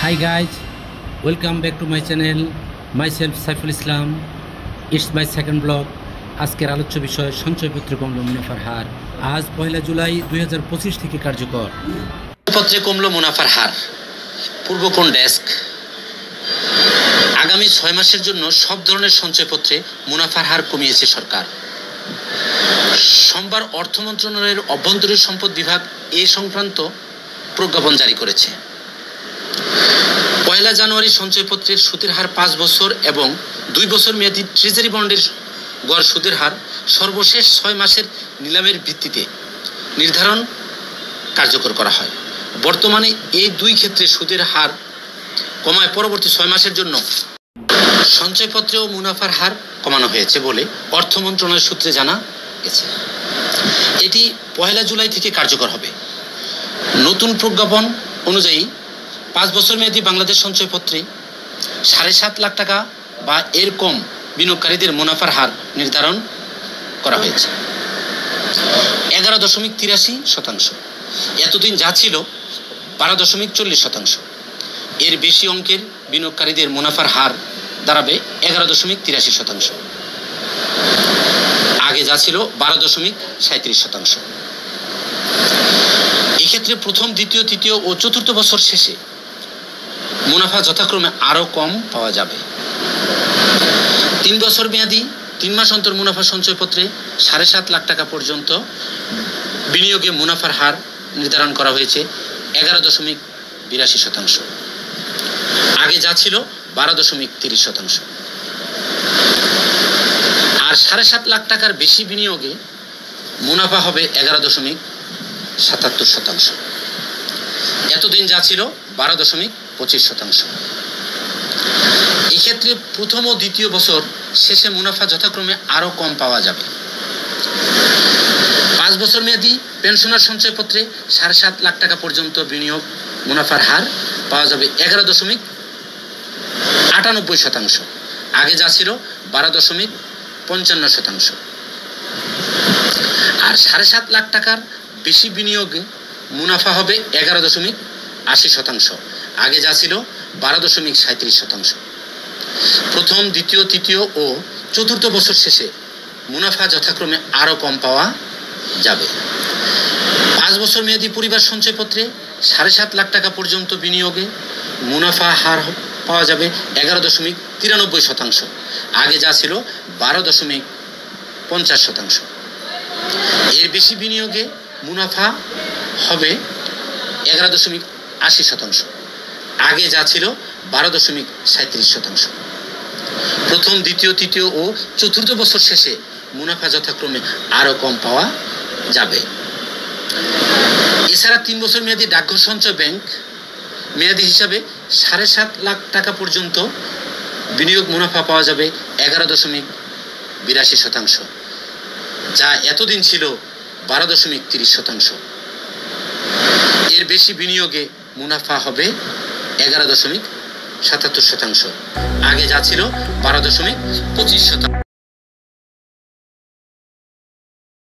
Hi guys, welcome back to my channel. Myself Saiful Islam. It's my second blog. আজকের আলোচ্য বিষয় সঞ্চয়পত্রে কমলো মুনাফার হার। আজ 1 জুলাই 2025 থেকে কার্যকর। সঞ্চয়পত্রে কমলো মুনাফার হার। পূর্বকোণ ডেস্ক। আগামী 6 মাসের জন্য সব ধরনের সঞ্চয়পত্রে মুনাফার হার কমিয়েছে সরকার। সোমবার অর্থ মন্ত্রণালয়ের অভ্যন্তরীণ সম্পদ বিভাগ এ সংক্রান্ত প্রজ্ঞাপন জারি করেছে। 1 জানুয়ারি সঞ্চয়পত্রের সুদের হার 5 বছর এবং 2 বছর মেয়াদী ট্রেজারি বন্ডের গড় সুদের হার সর্বশেষ 6 মাসের নিলামের ভিত্তিতে নির্ধারণ কার্যকর করা হয়। বর্তমানে এই দুই ক্ষেত্রে সুদের হার কমায় পরবর্তী 6 মাসের জন্য সঞ্চয়পত্রেও মুনাফার হার কমানো হয়েছে বলে অর্থ মন্ত্রণালয় সূত্রে জানা গেছে। এটি 1 জুলাই থেকে কার্যকর হবে। নতুন প্রজ্ঞাপন অনুযায়ী 5 বছর মেয়াদী বাংলাদেশ সঞ্চয়পত্রে 7.5 লাখ টাকা বা এর কম বিনিয়োগকারীদের মুনাফার হার নির্ধারণ করা হয়েছে 11.83%। এতদিন যা ছিল 12.40%। এর বেশি অঙ্কের বিনিয়োগকারীদের মুনাফার হার দাঁড়াবে 11.83%। আগে যা ছিল 12.37%। এক্ষেত্রে প্রথম, দ্বিতীয়, তৃতীয় ও চতুর্থ বছর শেষে মুনাফা যথাক্রমে আরও কম পাওয়া যাবে। 3 বছর মেয়াদী 3 মাস অন্তর মুনাফা সঞ্চয়পত্রে 7.5 লাখ টাকা পর্যন্ত বিনিয়োগে মুনাফার হার নির্ধারণ করা হয়েছে 11.82%। আগে যা ছিল 12.30%। আর 7.5 লাখ টাকার বেশি বিনিয়োগে মুনাফা হবে 11.77%। এতদিন যা ছিল 12.25%। এক্ষেত্রে প্রথম ও দ্বিতীয় বছর শেষে মুনাফা যথাক্রমে আরও কম পাওয়া যাবে। 5 বছর মেয়াদী পেনশনার সঞ্চয়পত্রে 7.5 লাখ টাকা পর্যন্ত বিনিয়োগ মুনাফার হার পাওয়া যাবে 11.98%। আগে যা ছিল 12.55%। আর 7.5 লাখ টাকার বেশি বিনিয়োগে মুনাফা হবে 11.80%। আগে যা ছিল 12.37%। প্রথম, দ্বিতীয়, তৃতীয় ও চতুর্থ বছর শেষে মুনাফা যথাক্রমে আরও কম পাওয়া যাবে। 5 বছর মেয়াদী পরিবার সঞ্চয়পত্রে 7.5 লাখ টাকা পর্যন্ত বিনিয়োগে মুনাফা হার পাওয়া যাবে 11.93%। আগে যা ছিল 12.50%। এর বেশি বিনিয়োগে মুনাফা হবে 11.80%। আগে যা ছিল 12.37%। প্রথম, দ্বিতীয়, তৃতীয় ও চতুর্থ বছর শেষে মুনাফা যথাক্রমে আরও কম পাওয়া যাবে। এছাড়া 3 বছর মেয়াদী ডাকঘর সঞ্চয় ব্যাংক মেয়াদী হিসাবে 7.5 লাখ টাকা পর্যন্ত বিনিয়োগ মুনাফা পাওয়া যাবে 11.82%, যা এতদিন ছিল 12.30%। এর বেশি বিনিয়োগে মুনাফা হবে 11.77%। আগে যা ছিল 12.25%।